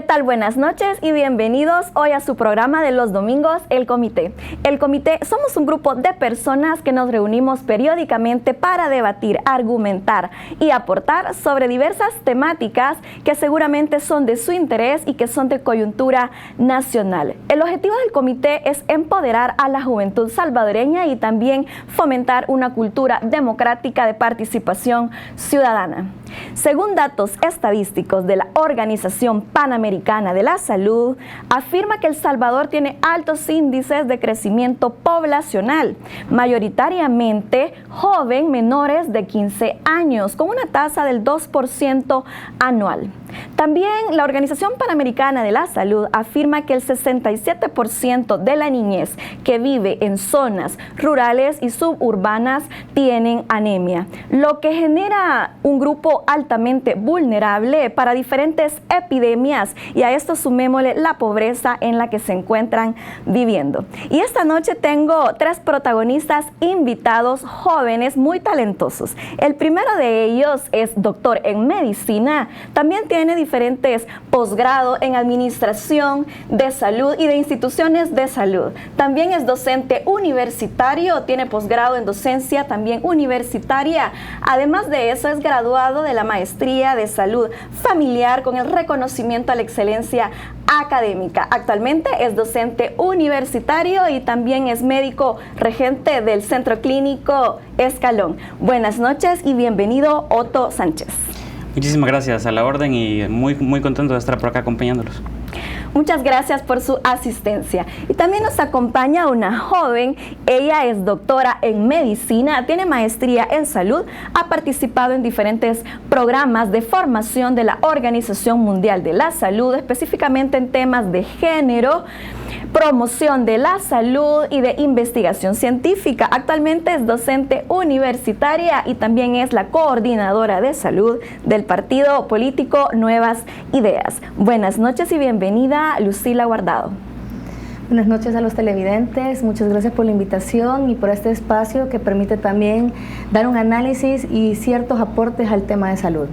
tal? Buenas noches y bienvenidos hoy a su programa de los domingos, El Comité. El Comité somos un grupo de personas que nos reunimos periódicamente para debatir, argumentar y aportar sobre diversas temáticas que seguramente son de su interés y que son de coyuntura nacional. El objetivo del Comité es empoderar a la juventud salvadoreña y también fomentar una cultura democrática de participación ciudadana. Según datos estadísticos de la Organización Panamericana de la Salud, afirma que El Salvador tiene altos índices de crecimiento poblacional, mayoritariamente joven menores de 15 años, con una tasa del 2% anual. También la Organización Panamericana de la Salud afirma que el 67% de la niñez que vive en zonas rurales y suburbanas tienen anemia, lo que genera un grupo altamente vulnerable para diferentes epidemias, y a esto sumémosle la pobreza en la que se encuentran viviendo. Y esta noche tengo tres protagonistas invitados jóvenes muy talentosos. El primero de ellos es doctor en medicina, también tiene diferentes posgrados en administración de salud y de instituciones de salud. También es docente universitario, tiene posgrado en docencia también universitaria. Además de eso, es graduado de la Maestría de Salud Familiar con el reconocimiento a la excelencia académica. Actualmente es docente universitario y también es médico regente del Centro Clínico Escalón. Buenas noches y bienvenido, Otto Sánchez. Muchísimas gracias, a la orden, y muy contento de estar por acá acompañándolos. Muchas gracias por su asistencia. Y también nos acompaña una joven. Ella es doctora en medicina, tiene maestría en salud, ha participado en diferentes programas de formación de la Organización Mundial de la Salud, específicamente en temas de género, promoción de la salud y de investigación científica. Actualmente es docente universitaria y también es la coordinadora de salud del partido político Nuevas Ideas. Buenas noches y bienvenida, Lucila Guardado. Buenas noches a los televidentes, muchas gracias por la invitación y por este espacio que permite también dar un análisis y ciertos aportes al tema de salud.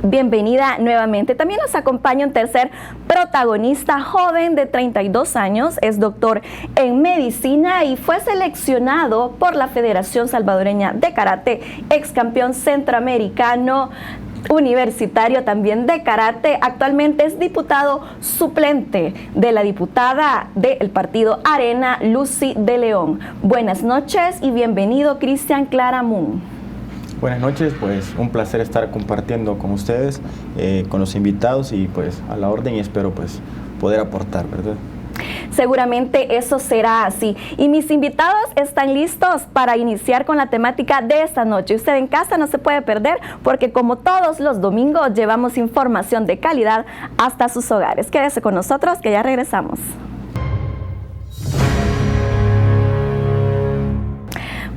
Bienvenida nuevamente. También nos acompaña un tercer protagonista, joven de 32 años, es doctor en medicina y fue seleccionado por la Federación Salvadoreña de Karate, ex campeón centroamericano universitario también de karate. Actualmente es diputado suplente de la diputada del partido Arena, Lucy de León. Buenas noches y bienvenido, Cristian Claramunt. Buenas noches, pues un placer estar compartiendo con ustedes, con los invitados, y pues a la orden, y espero pues poder aportar, ¿verdad? Seguramente eso será así. Y mis invitados están listos para iniciar con la temática de esta noche. Usted en casa no se puede perder porque como todos los domingos llevamos información de calidad hasta sus hogares. Quédese con nosotros que ya regresamos.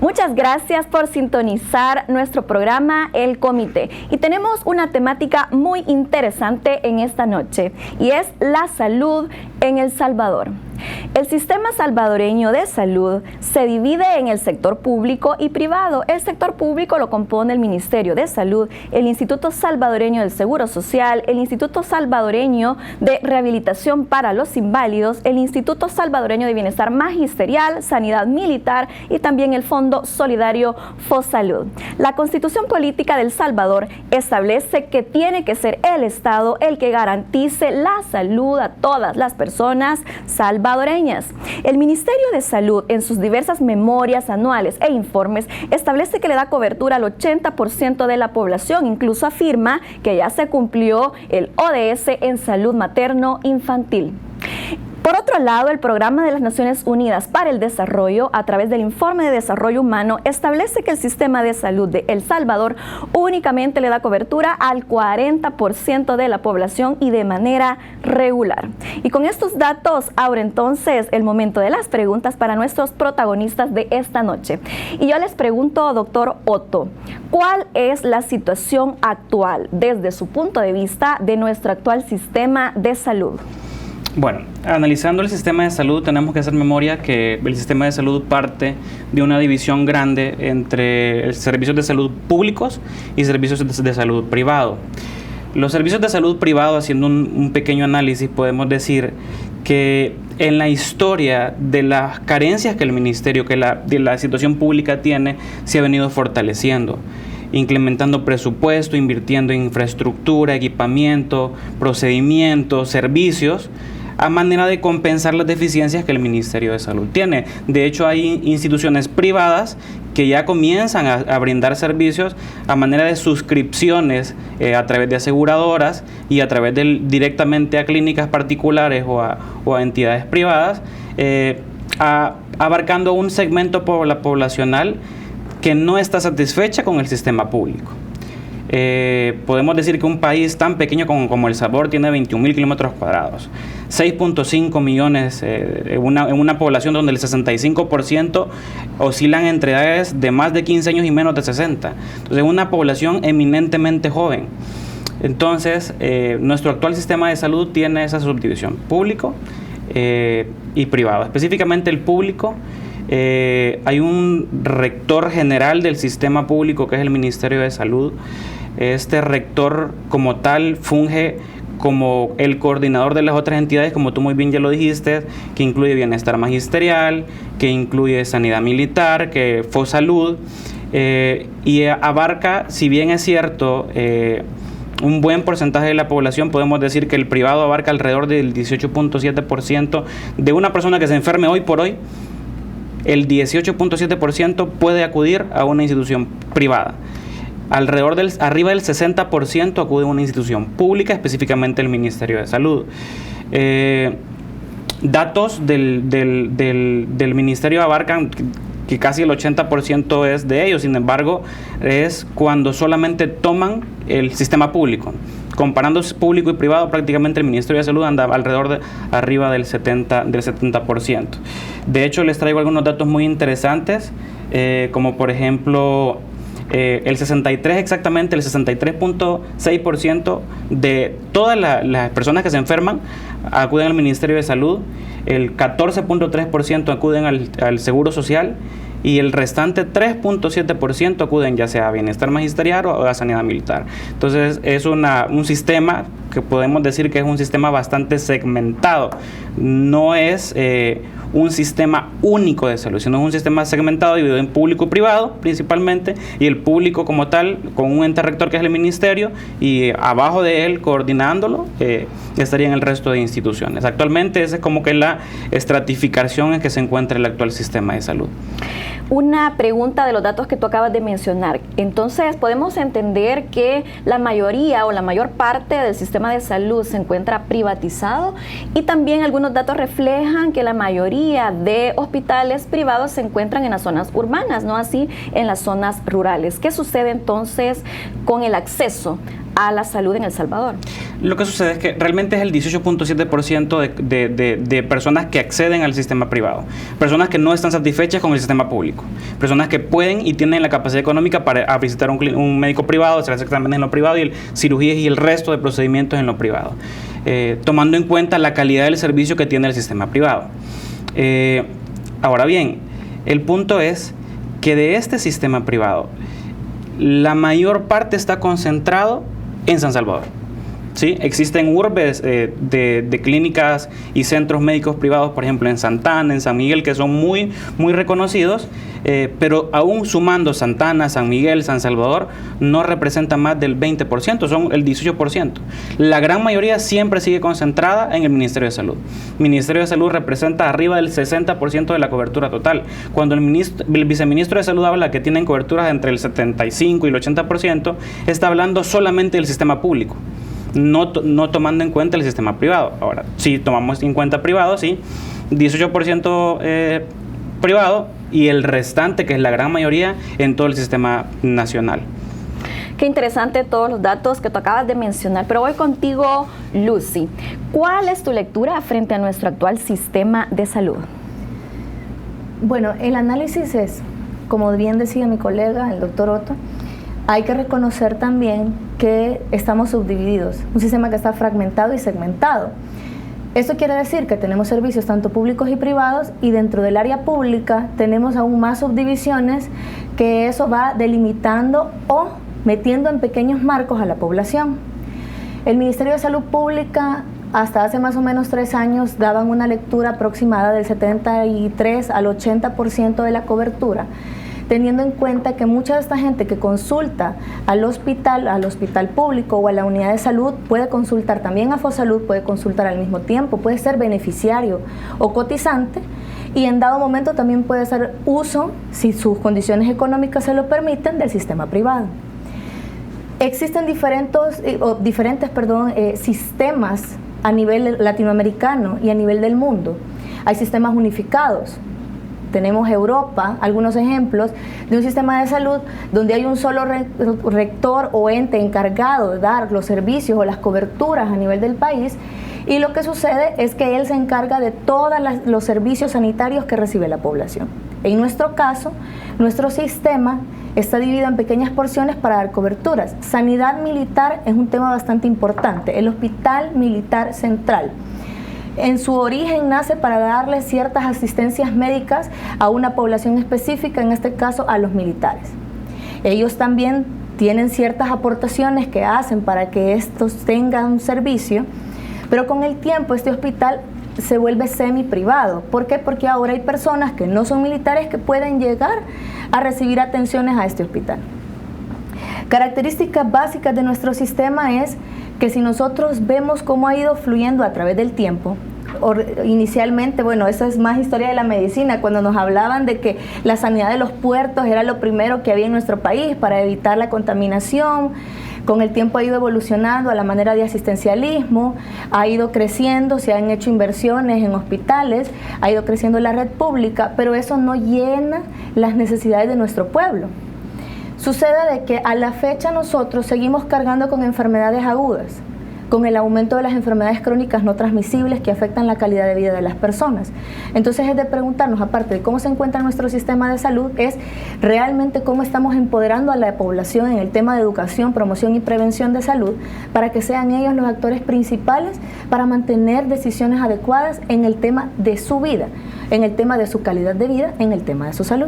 Muchas gracias por sintonizar nuestro programa El Comité. Y tenemos una temática muy interesante en esta noche y es la salud en El Salvador. El sistema salvadoreño de salud se divide en el sector público y privado. El sector público lo compone el Ministerio de Salud, el Instituto Salvadoreño del Seguro Social, el Instituto Salvadoreño de Rehabilitación para los Inválidos, el Instituto Salvadoreño de Bienestar Magisterial, Sanidad Militar y también el Fondo Solidario FOSalud. La Constitución Política del Salvador establece que tiene que ser el Estado el que garantice la salud a todas las personas salvadoreñas. El Ministerio de Salud, en sus diversas memorias anuales e informes, establece que le da cobertura al 80% de la población. Incluso afirma que ya se cumplió el ODS en salud materno-infantil. Por otro lado, el Programa de las Naciones Unidas para el Desarrollo, a través del Informe de Desarrollo Humano, establece que el sistema de salud de El Salvador únicamente le da cobertura al 40% de la población y de manera regular. Y con estos datos, ahora entonces el momento de las preguntas para nuestros protagonistas de esta noche. Y yo les pregunto, doctor Otto, ¿cuál es la situación actual desde su punto de vista de nuestro actual sistema de salud? Bueno, analizando el sistema de salud, tenemos que hacer memoria que el sistema de salud parte de una división grande entre servicios de salud públicos y servicios de salud privado. Los servicios de salud privado, haciendo un pequeño análisis, podemos decir que en la historia de las carencias que el ministerio, que de la situación pública tiene, se ha venido fortaleciendo, incrementando presupuesto, invirtiendo en infraestructura, equipamiento, procedimientos, servicios, a manera de compensar las deficiencias que el Ministerio de Salud tiene. De hecho, hay instituciones privadas que ya comienzan a brindar servicios a manera de suscripciones a través de aseguradoras y a través directamente a clínicas particulares o a entidades privadas, abarcando un segmento poblacional que no está satisfecha con el sistema público. Podemos decir que un país tan pequeño como El Salvador tiene 21.000 kilómetros cuadrados, 6.5 millones en una población donde el 65% oscilan entre edades de más de 15 años y menos de 60. Entonces, es una población eminentemente joven. Entonces, nuestro actual sistema de salud tiene esa subdivisión, público y privado. Específicamente el público, hay un rector general del sistema público que es el Ministerio de Salud. Este rector como tal funge como el coordinador de las otras entidades, como tú muy bien ya lo dijiste, que incluye bienestar magisterial, que incluye sanidad militar, que FOSalud, y abarca, si bien es cierto, un buen porcentaje de la población. Podemos decir que el privado abarca alrededor del 18.7% de una persona que se enferme hoy por hoy. El 18.7% puede acudir a una institución privada. Arriba del 60% acude a una institución pública, específicamente el Ministerio de Salud. Datos del Ministerio abarcan que casi el 80% es de ellos. Sin embargo, es cuando solamente toman el sistema público. Comparando público y privado, prácticamente el Ministerio de Salud anda arriba del 70%. De hecho, les traigo algunos datos muy interesantes, como por ejemplo, el 63.6% de todas las personas que se enferman acuden al Ministerio de Salud, el 14.3% acuden al Seguro Social y el restante 3.7% acuden ya sea a bienestar magisterial o a sanidad militar. Entonces es un sistema que podemos decir que es un sistema bastante segmentado. No es un sistema único de salud, sino es un sistema segmentado dividido en público y privado principalmente, y el público como tal con un ente rector que es el ministerio, y abajo de él coordinándolo estarían el resto de instituciones. Actualmente esa es como que la estratificación en que se encuentra el actual sistema de salud. Una pregunta de los datos que tú acabas de mencionar. Entonces, podemos entender que la mayoría o la mayor parte del sistema de salud se encuentra privatizado, y también algunos datos reflejan que la mayoría de hospitales privados se encuentran en las zonas urbanas, no así en las zonas rurales. ¿Qué sucede entonces con el acceso a la salud en El Salvador? Lo que sucede es que realmente es el 18.7% de personas que acceden al sistema privado, personas que no están satisfechas con el sistema público, personas que pueden y tienen la capacidad económica para visitar un médico privado, hacer exámenes en lo privado y cirugías y el resto de procedimientos en lo privado, tomando en cuenta la calidad del servicio que tiene el sistema privado. Ahora bien, el punto es que de este sistema privado, la mayor parte está concentrado en San Salvador. ¿Sí? Existen urbes de clínicas y centros médicos privados, por ejemplo en Santana, en San Miguel, que son muy reconocidos, pero aún sumando Santana, San Miguel, San Salvador, no representan más del 20%, son el 18%. La gran mayoría siempre sigue concentrada en el Ministerio de Salud. El Ministerio de Salud representa arriba del 60% de la cobertura total. Cuando el viceministro de Salud habla que tienen coberturas entre el 75 y el 80%, está hablando solamente del sistema público, no tomando en cuenta el sistema privado. Ahora, si tomamos en cuenta privado, sí, 18% privado y el restante, que es la gran mayoría, en todo el sistema nacional. Qué interesante todos los datos que tú acabas de mencionar, pero voy contigo, Lucy. ¿Cuál es tu lectura frente a nuestro actual sistema de salud? Bueno, el análisis es, como bien decía mi colega, el doctor Otto, hay que reconocer también que estamos subdivididos, un sistema que está fragmentado y segmentado. Esto quiere decir que tenemos servicios tanto públicos y privados, y dentro del área pública tenemos aún más subdivisiones, que eso va delimitando o metiendo en pequeños marcos a la población. El Ministerio de Salud Pública hasta hace más o menos 3 años daban una lectura aproximada del 73 al 80% de la cobertura, teniendo en cuenta que mucha de esta gente que consulta al hospital público o a la unidad de salud puede consultar también a Fosalud, puede consultar al mismo tiempo, puede ser beneficiario o cotizante, y en dado momento también puede hacer uso, si sus condiciones económicas se lo permiten, del sistema privado. Existen diferentes sistemas a nivel latinoamericano y a nivel del mundo. Hay sistemas unificados. Tenemos Europa, algunos ejemplos de un sistema de salud donde hay un solo rector o ente encargado de dar los servicios o las coberturas a nivel del país, y lo que sucede es que él se encarga de todos los servicios sanitarios que recibe la población. En nuestro caso, nuestro sistema está dividido en pequeñas porciones para dar coberturas. Sanidad militar es un tema bastante importante. El Hospital Militar Central, en su origen, nace para darle ciertas asistencias médicas a una población específica, en este caso a los militares. Ellos también tienen ciertas aportaciones que hacen para que estos tengan un servicio, pero con el tiempo este hospital se vuelve semi-privado. ¿Por qué? Porque ahora hay personas que no son militares que pueden llegar a recibir atenciones a este hospital. Características básicas de nuestro sistema es que si nosotros vemos cómo ha ido fluyendo a través del tiempo, inicialmente, bueno, eso es más historia de la medicina, cuando nos hablaban de que la sanidad de los puertos era lo primero que había en nuestro país para evitar la contaminación. Con el tiempo ha ido evolucionando a la manera de asistencialismo, ha ido creciendo, se han hecho inversiones en hospitales, ha ido creciendo la red pública, pero eso no llena las necesidades de nuestro pueblo. Sucede de que a la fecha nosotros seguimos cargando con enfermedades agudas, con el aumento de las enfermedades crónicas no transmisibles que afectan la calidad de vida de las personas. Entonces es de preguntarnos, aparte de cómo se encuentra nuestro sistema de salud, es realmente cómo estamos empoderando a la población en el tema de educación, promoción y prevención de salud, para que sean ellos los actores principales para mantener decisiones adecuadas en el tema de su vida, en el tema de su calidad de vida, en el tema de su salud.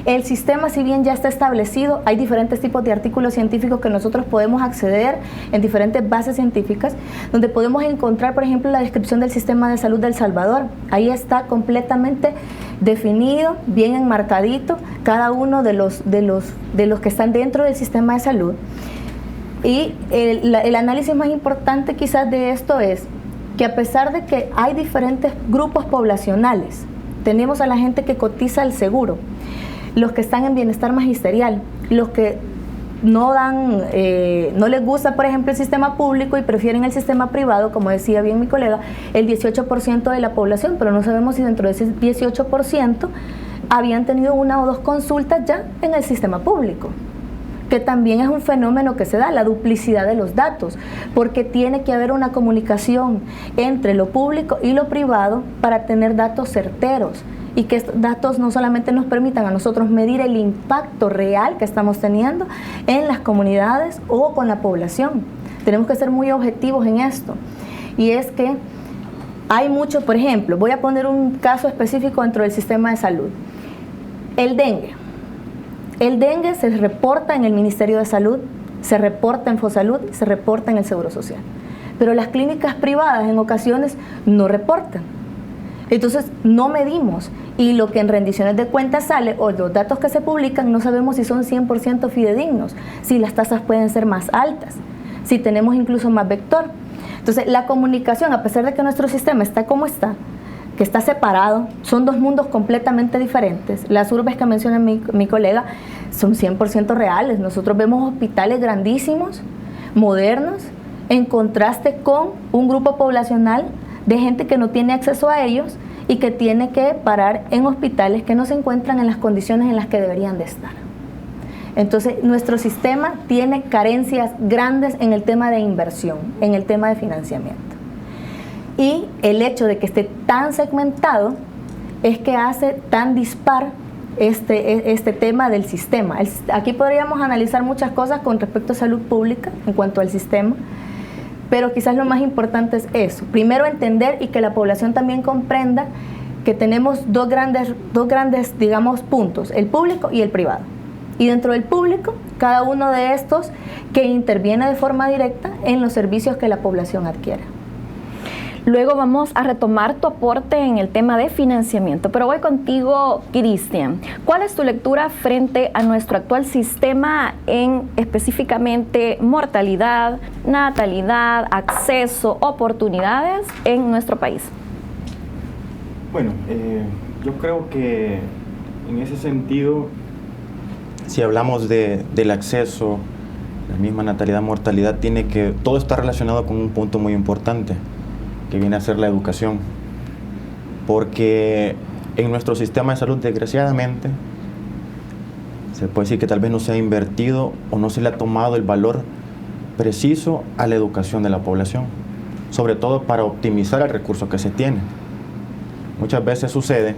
El sistema, si bien ya está establecido, hay diferentes tipos de artículos científicos que nosotros podemos acceder en diferentes bases científicas, donde podemos encontrar, por ejemplo, la descripción del sistema de salud de El Salvador. Ahí está completamente definido, bien enmarcadito, cada uno de los que están dentro del sistema de salud. Y el análisis más importante quizás de esto es que a pesar de que hay diferentes grupos poblacionales, tenemos a la gente que cotiza el seguro, los que están en bienestar magisterial, los que no les gusta, por ejemplo, el sistema público y prefieren el sistema privado, como decía bien mi colega, el 18% de la población, pero no sabemos si dentro de ese 18% habían tenido 1 o 2 consultas ya en el sistema público, que también es un fenómeno que se da, la duplicidad de los datos, porque tiene que haber una comunicación entre lo público y lo privado para tener datos certeros, y que estos datos no solamente nos permitan a nosotros medir el impacto real que estamos teniendo en las comunidades o con la población. Tenemos que ser muy objetivos en esto. Y es que hay mucho, por ejemplo, voy a poner un caso específico dentro del sistema de salud. El dengue. El dengue se reporta en el Ministerio de Salud, se reporta en Fosalud, se reporta en el Seguro Social. Pero las clínicas privadas en ocasiones no reportan. Entonces no medimos, y lo que en rendiciones de cuentas sale o los datos que se publican no sabemos si son 100% fidedignos, si las tasas pueden ser más altas, si tenemos incluso más vector. Entonces la comunicación, a pesar de que nuestro sistema está como está, que está separado, son 2 mundos completamente diferentes. Las urbes que menciona mi colega son 100% reales. Nosotros vemos hospitales grandísimos, modernos, en contraste con un grupo poblacional de gente que no tiene acceso a ellos y que tiene que parar en hospitales que no se encuentran en las condiciones en las que deberían de estar. Entonces, nuestro sistema tiene carencias grandes en el tema de inversión, en el tema de financiamiento. Y el hecho de que esté tan segmentado es que hace tan dispar este tema del sistema. Aquí podríamos analizar muchas cosas con respecto a salud pública en cuanto al sistema, pero quizás lo más importante es eso. Primero, entender y que la población también comprenda que tenemos dos grandes, digamos, puntos, el público y el privado. Y dentro del público, cada uno de estos que interviene de forma directa en los servicios que la población adquiere. Luego vamos a retomar tu aporte en el tema de financiamiento, pero voy contigo, Cristian. ¿Cuál es tu lectura frente a nuestro actual sistema en específicamente mortalidad, natalidad, acceso, oportunidades en nuestro país? Bueno, yo creo que en ese sentido, si hablamos del acceso, la misma natalidad, mortalidad, todo está relacionado con un punto muy importante, que viene a ser la educación. Porque en nuestro sistema de salud, desgraciadamente, se puede decir que tal vez no se ha invertido o no se le ha tomado el valor preciso a la educación de la población, sobre todo para optimizar el recurso que se tiene. Muchas veces sucede,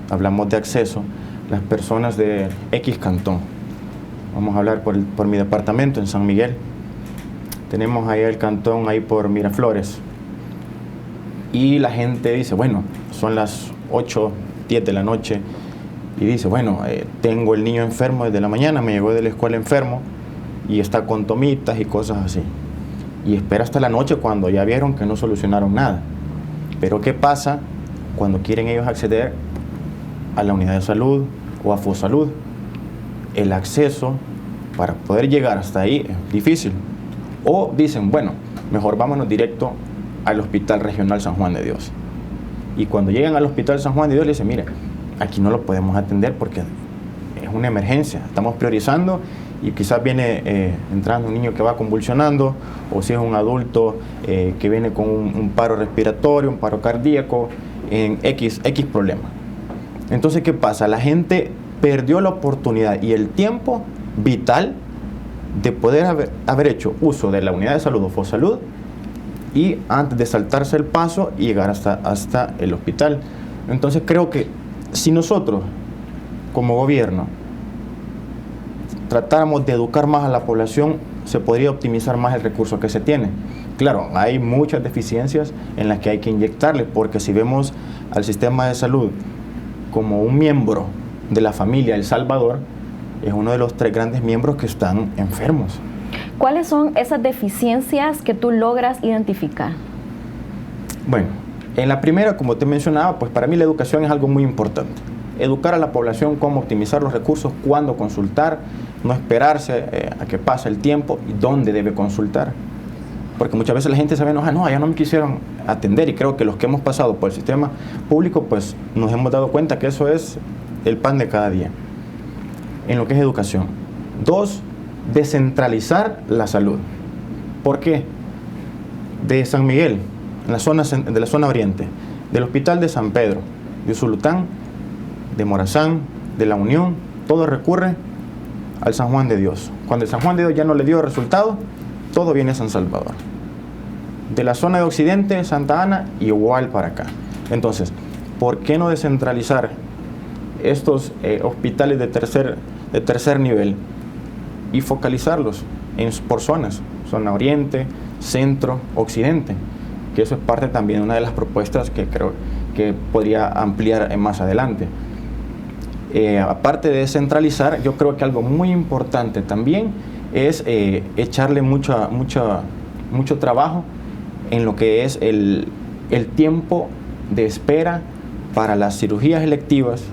hablamos de acceso, las personas de X cantón, vamos a hablar por mi departamento en San Miguel, tenemos ahí el cantón ahí por Miraflores, y la gente dice, bueno, son las 8, 10 de la noche, y dice, bueno, tengo el niño enfermo desde la mañana, me llegó de la escuela enfermo, y está con tomitas y cosas así, y espera hasta la noche cuando ya vieron que no solucionaron nada. Pero ¿qué pasa cuando quieren ellos acceder a la unidad de salud o a FOSalud? El acceso para poder llegar hasta ahí es difícil. O dicen, bueno, mejor vámonos directo al Hospital Regional San Juan de Dios. Y cuando llegan al Hospital San Juan de Dios, le dicen, mire, aquí no lo podemos atender porque es una emergencia, estamos priorizando y quizás viene entrando un niño que va convulsionando, o si es un adulto que viene con un paro respiratorio, un paro cardíaco, en X problema. Entonces, ¿qué pasa? La gente perdió la oportunidad y el tiempo vital de poder haber hecho uso de la unidad de salud o FOSalud, y antes de saltarse el paso y llegar hasta el hospital. Entonces creo que si nosotros como gobierno tratáramos de educar más a la población, se podría optimizar más el recurso que se tiene. Claro, hay muchas deficiencias en las que hay que inyectarle, porque si vemos al sistema de salud como un miembro de la familia El Salvador, es uno de los 3 grandes miembros que están enfermos. ¿Cuáles son esas deficiencias que tú logras identificar? Bueno, en la primera, como te mencionaba, pues para mí la educación es algo muy importante. Educar a la población cómo optimizar los recursos, cuándo consultar, no esperarse a que pase el tiempo y dónde debe consultar. Porque muchas veces la gente se ve enojada, no, ya no me quisieron atender, y creo que los que hemos pasado por el sistema público, pues nos hemos dado cuenta que eso es el pan de cada día, en lo que es educación. 2, descentralizar la salud. ¿Por qué? De San Miguel, de la zona oriente, del Hospital de San Pedro, de Usulután, de Morazán, de La Unión, todo recurre al San Juan de Dios. Cuando el San Juan de Dios ya no le dio resultado, todo viene a San Salvador. De la zona de Occidente, Santa Ana, igual para acá. Entonces, ¿por qué no descentralizar estos hospitales de tercer nivel y focalizarlos por zonas? Zona Oriente, Centro, Occidente. Que eso es parte también de una de las propuestas que creo que podría ampliar más adelante. Aparte de descentralizar, yo creo que algo muy importante también es echarle mucho trabajo en lo que es el tiempo de espera para las cirugías electivas,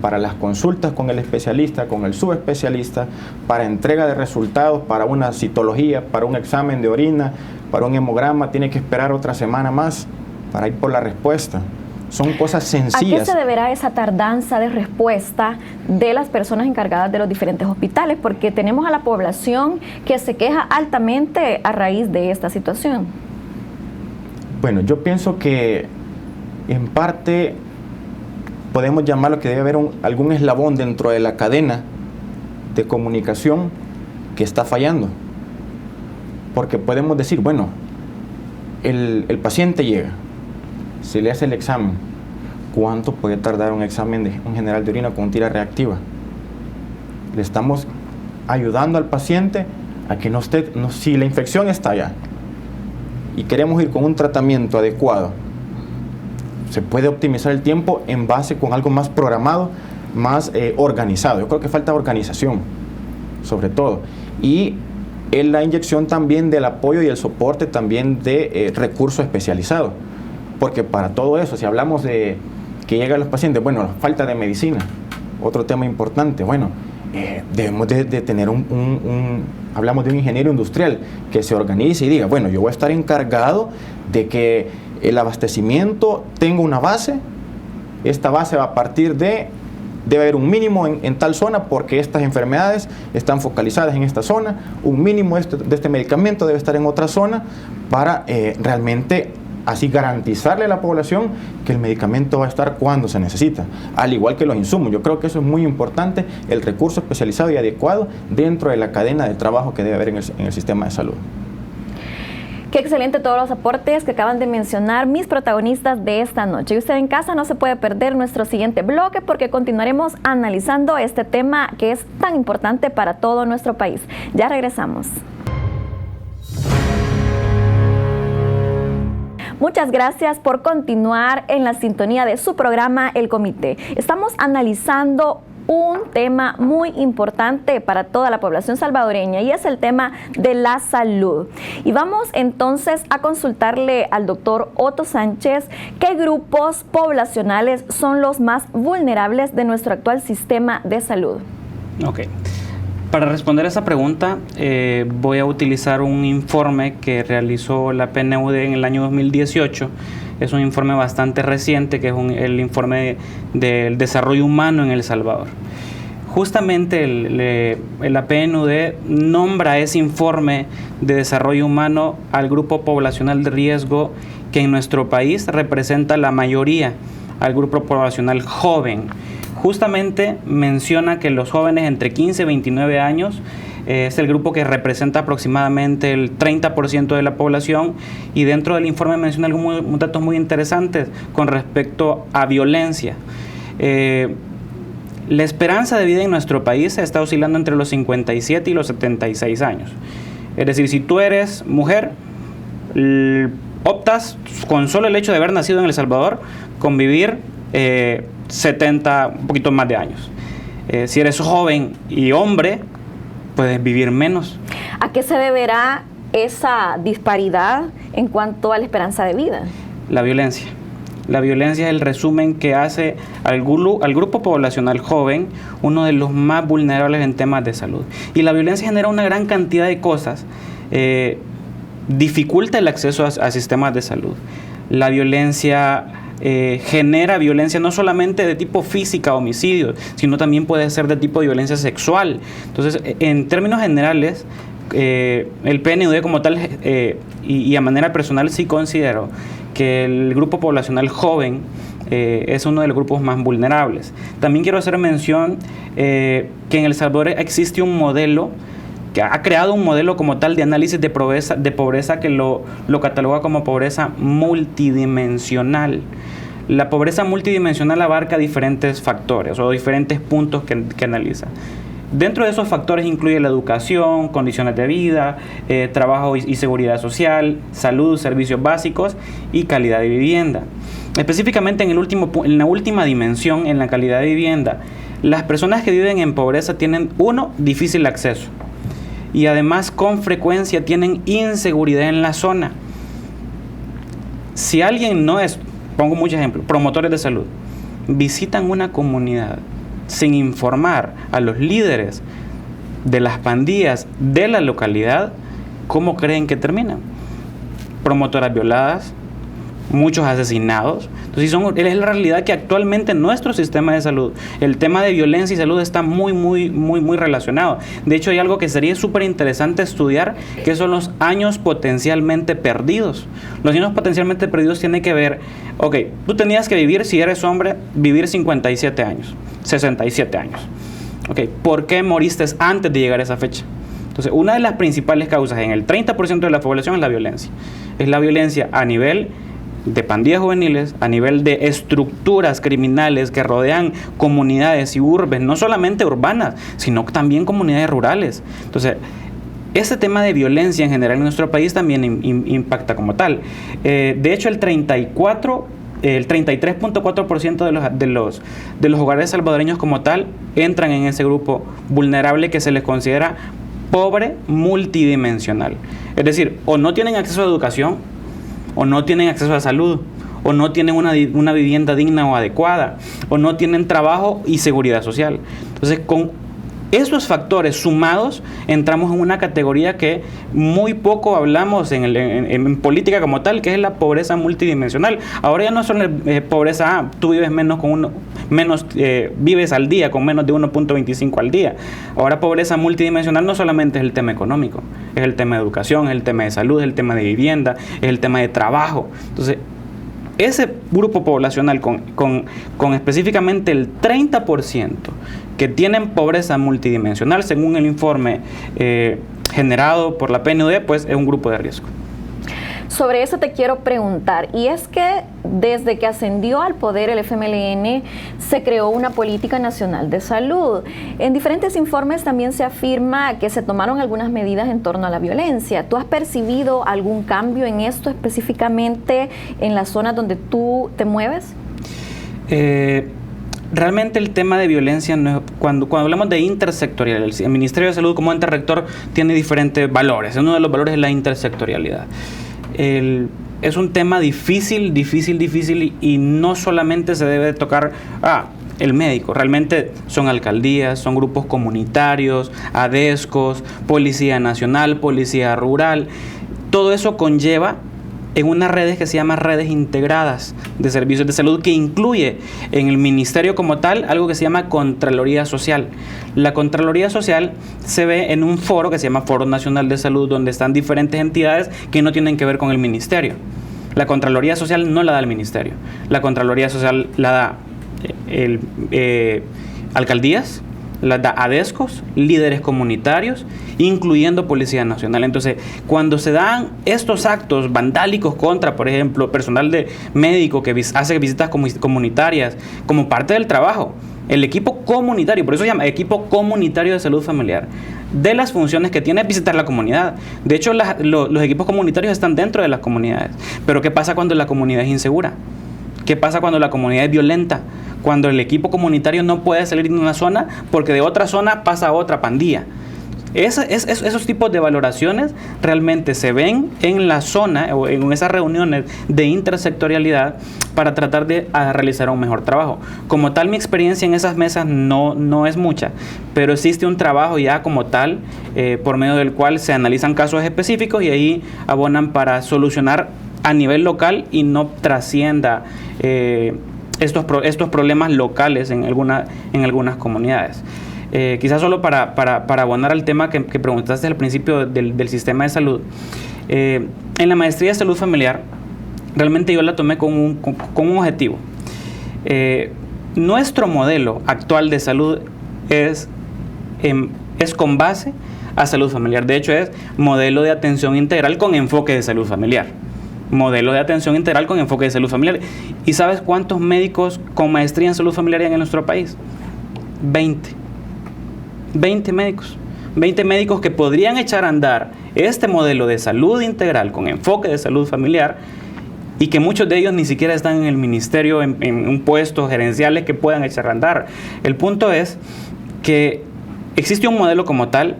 para las consultas con el especialista, con el subespecialista, para entrega de resultados, para una citología, para un examen de orina, para un hemograma, tiene que esperar otra semana más para ir por la respuesta. Son cosas sencillas. ¿A qué se deberá esa tardanza de respuesta de las personas encargadas de los diferentes hospitales? Porque tenemos a la población que se queja altamente a raíz de esta situación. Bueno, yo pienso que en parte podemos llamarlo que debe haber algún eslabón dentro de la cadena de comunicación que está fallando. Porque podemos decir, bueno, el paciente llega, se le hace el examen. ¿Cuánto puede tardar un examen de un general de orina con un tira reactiva? Le estamos ayudando al paciente a que si la infección está allá y queremos ir con un tratamiento adecuado, se puede optimizar el tiempo en base con algo más programado más organizado. Yo creo que falta organización, sobre todo. Y en la inyección también del apoyo y el soporte también de recursos especializados. Porque para todo eso, si hablamos de que llegan los pacientes, bueno, falta de medicina, otro tema importante, bueno, debemos de tener hablamos de un ingeniero industrial que se organice y diga, bueno, yo voy a estar encargado de que el abastecimiento tenga una base, esta base va a partir de, debe haber un mínimo en tal zona porque estas enfermedades están focalizadas en esta zona, un mínimo de este medicamento debe estar en otra zona para realmente así garantizarle a la población que el medicamento va a estar cuando se necesita, al igual que los insumos. Yo creo que eso es muy importante, el recurso especializado y adecuado dentro de la cadena de trabajo que debe haber en el sistema de salud. Qué excelente todos los aportes que acaban de mencionar mis protagonistas de esta noche. Y usted en casa no se puede perder nuestro siguiente bloque porque continuaremos analizando este tema que es tan importante para todo nuestro país. Ya regresamos. Muchas gracias por continuar en la sintonía de su programa El Comité. Estamos analizando un tema muy importante para toda la población salvadoreña y es el tema de la salud. Y vamos entonces a consultarle al doctor Otto Sánchez qué grupos poblacionales son los más vulnerables de nuestro actual sistema de salud. Ok. Para responder a esa pregunta, voy a utilizar un informe que realizó la PNUD en el año 2018. Es un informe bastante reciente, que es el informe del desarrollo humano en El Salvador. Justamente la PNUD nombra ese informe de desarrollo humano al grupo poblacional de riesgo que en nuestro país representa la mayoría, al grupo poblacional joven. Justamente menciona que los jóvenes entre 15 y 29 años es el grupo que representa aproximadamente el 30% de la población, y dentro del informe menciona algunos datos muy interesantes con respecto a violencia. La esperanza de vida en nuestro país está oscilando entre los 57 y los 76 años. Es decir, si tú eres mujer, optas con solo el hecho de haber nacido en El Salvador con vivir 70, un poquito más de años. Si eres joven y hombre, puedes vivir menos. ¿A qué se deberá esa disparidad en cuanto a la esperanza de vida? La violencia. La violencia es el resumen que hace al grupo poblacional joven uno de los más vulnerables en temas de salud. Y la violencia genera una gran cantidad de cosas. Dificulta el acceso a sistemas de salud. La violencia genera violencia no solamente de tipo física, homicidio, sino también puede ser de tipo de violencia sexual. Entonces, en términos generales, el PNUD como tal y a manera personal sí considero que el grupo poblacional joven es uno de los grupos más vulnerables. También quiero hacer mención que en El Salvador existe un modelo que ha creado un modelo como tal de análisis de pobreza que lo cataloga como pobreza multidimensional. La pobreza multidimensional abarca diferentes factores o diferentes puntos que analiza. Dentro de esos factores incluye la educación, condiciones de vida, trabajo y seguridad social, salud, servicios básicos y calidad de vivienda. Específicamente en la última dimensión, en la calidad de vivienda, las personas que viven en pobreza tienen, difícil acceso. Y además con frecuencia tienen inseguridad en la zona. Si alguien no es, pongo muchos ejemplos, promotores de salud, visitan una comunidad sin informar a los líderes de las pandillas de la localidad, ¿cómo creen que terminan? Promotoras violadas, muchos asesinados. Entonces es la realidad que actualmente en nuestro sistema de salud, el tema de violencia y salud está muy relacionado. De hecho, hay algo que sería súper interesante estudiar, que son los años potencialmente perdidos. Los años potencialmente perdidos tienen que ver, tú tenías que vivir, si eres hombre, vivir 57 años, 67 años. ¿Por qué moriste antes de llegar a esa fecha? Entonces, una de las principales causas en el 30% de la población es la violencia. Es la violencia a nivel de pandillas juveniles, a nivel de estructuras criminales que rodean comunidades y urbes, no solamente urbanas, sino también comunidades rurales. Entonces, ese tema de violencia en general en nuestro país también impacta como tal. De hecho, el 34% el 33.4% de los hogares salvadoreños como tal entran en ese grupo vulnerable que se les considera pobre multidimensional. Es decir, o no tienen acceso a educación, o no tienen acceso a salud, o no tienen una vivienda digna o adecuada, o no tienen trabajo y seguridad social. Entonces, con esos factores sumados, entramos en una categoría que muy poco hablamos en política como tal, que es la pobreza multidimensional. Ahora ya no es solo pobreza, tú vives vives al día con menos de 1.25 al día. Ahora pobreza multidimensional no solamente es el tema económico, es el tema de educación, es el tema de salud, es el tema de vivienda, es el tema de trabajo. Entonces, ese grupo poblacional con específicamente el 30% que tienen pobreza multidimensional, según el informe generado por la PNUD, pues es un grupo de riesgo. Sobre eso te quiero preguntar, y es que desde que ascendió al poder el FMLN se creó una política nacional de salud. En diferentes informes también se afirma que se tomaron algunas medidas en torno a la violencia. ¿Tú has percibido algún cambio en esto específicamente en la zona donde tú te mueves? Realmente el tema de violencia, cuando hablamos de intersectorial, el Ministerio de Salud como ente rector tiene diferentes valores. Uno de los valores es la intersectorialidad. Es un tema difícil y no solamente se debe tocar el médico. Realmente son alcaldías, son grupos comunitarios, ADESCOS, Policía Nacional, Policía Rural. Todo eso conlleva en unas redes que se llaman redes integradas de servicios de salud, que incluye en el ministerio como tal algo que se llama Contraloría Social. La Contraloría Social se ve en un foro que se llama Foro Nacional de Salud, donde están diferentes entidades que no tienen que ver con el ministerio. La Contraloría Social no la da el ministerio. La Contraloría Social la da alcaldías, la da ADESCOS, líderes comunitarios, incluyendo Policía Nacional. Entonces, cuando se dan estos actos vandálicos contra, por ejemplo, personal de médico que hace visitas comunitarias como parte del trabajo, el equipo comunitario, por eso se llama equipo comunitario de salud familiar, de las funciones que tiene es visitar la comunidad. De hecho, los equipos comunitarios están dentro de las comunidades. Pero ¿qué pasa cuando la comunidad es insegura? ¿Qué pasa cuando la comunidad es violenta? Cuando el equipo comunitario no puede salir de una zona porque de otra zona pasa a otra pandilla. Esos tipos de valoraciones realmente se ven en la zona o en esas reuniones de intersectorialidad para tratar de realizar un mejor trabajo. Como tal, mi experiencia en esas mesas no es mucha, pero existe un trabajo ya como tal por medio del cual se analizan casos específicos y ahí abonan para solucionar a nivel local y no trascienda estos problemas locales en algunas comunidades. Quizás solo para abonar al tema que preguntaste al principio del sistema de salud. En la maestría de salud familiar, realmente yo la tomé con un objetivo. Nuestro modelo actual de salud es con base a salud familiar. De hecho, es modelo de atención integral con enfoque de salud familiar. Modelo de atención integral con enfoque de salud familiar. ¿Y sabes cuántos médicos con maestría en salud familiar hay en nuestro país? 20 médicos. 20 médicos que podrían echar a andar este modelo de salud integral con enfoque de salud familiar y que muchos de ellos ni siquiera están en el ministerio en un puesto gerenciales que puedan echar a andar. El punto es que existe un modelo como tal,